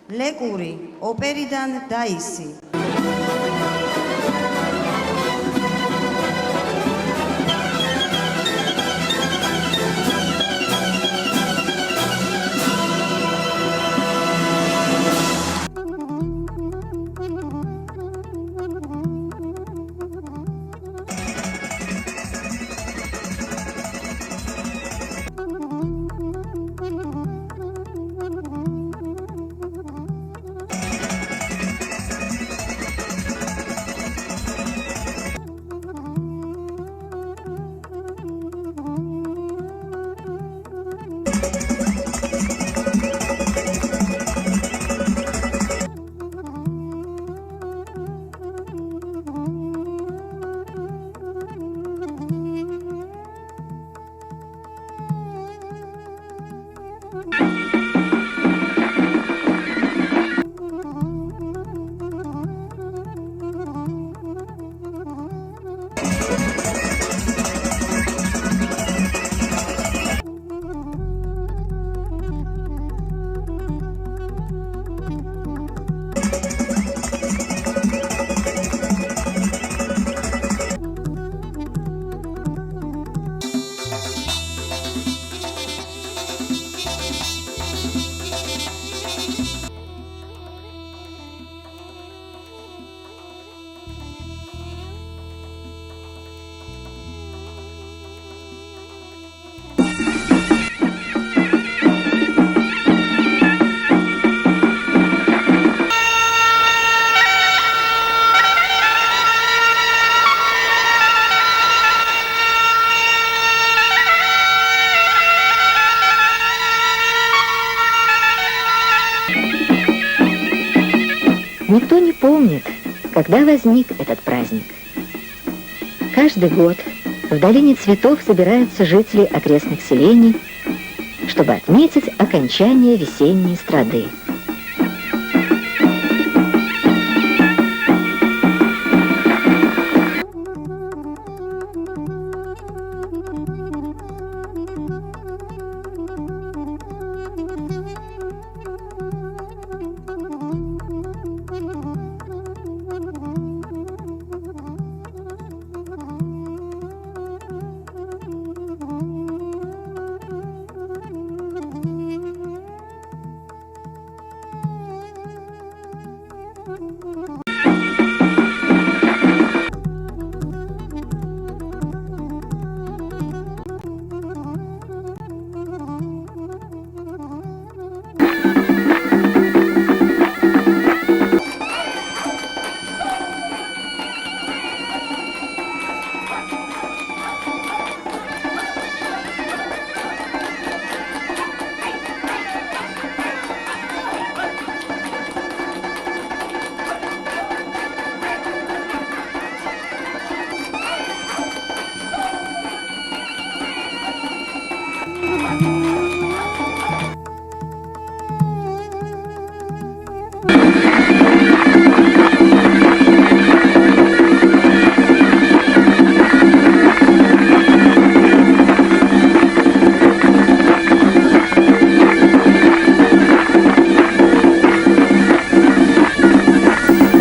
ლეკური ოპერიდან დაისი. Никто не помнит, когда возник этот праздник. Каждый год в долине цветов собираются жители окрестных селений, чтобы отметить окончание весенней страды.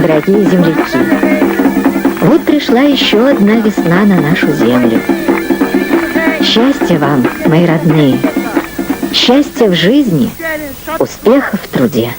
Дорогие земляки, вот пришла еще одна весна на нашу землю. Счастья вам, мои родные, счастья в жизни, успеха в труде.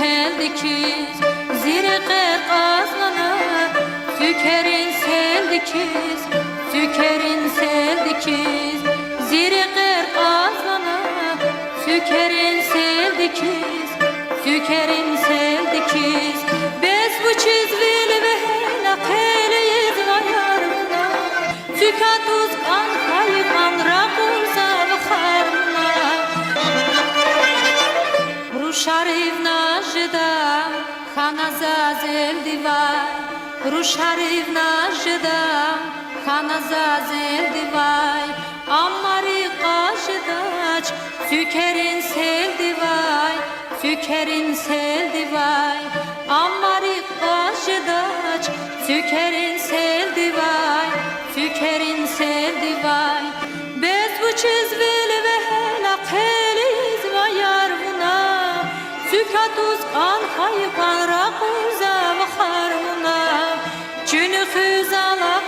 seldikiz, zirqer qazlana, sükerin seldikiz, sükerin seldikiz, zirqer qazlana, sükerin seldikiz, sükerin seldikiz. Bez bu çizvil ve hela qeliz vayarına, sükatuz kan kayıkan rakurza vxarına. Ruşarivna jda, khana zazel divay, Ruşarivna jda, khana zazel divay, Ammari qaşdaç, sükerin sel divay, sükerin sel divay, Ammari qaşdaç, sükerin sel divay, sükerin sel divay. Bez bu çizvil ve hela qeliz vayar buna, sükatuz kan hayvan rakuza vxar buna, Çünü xüzala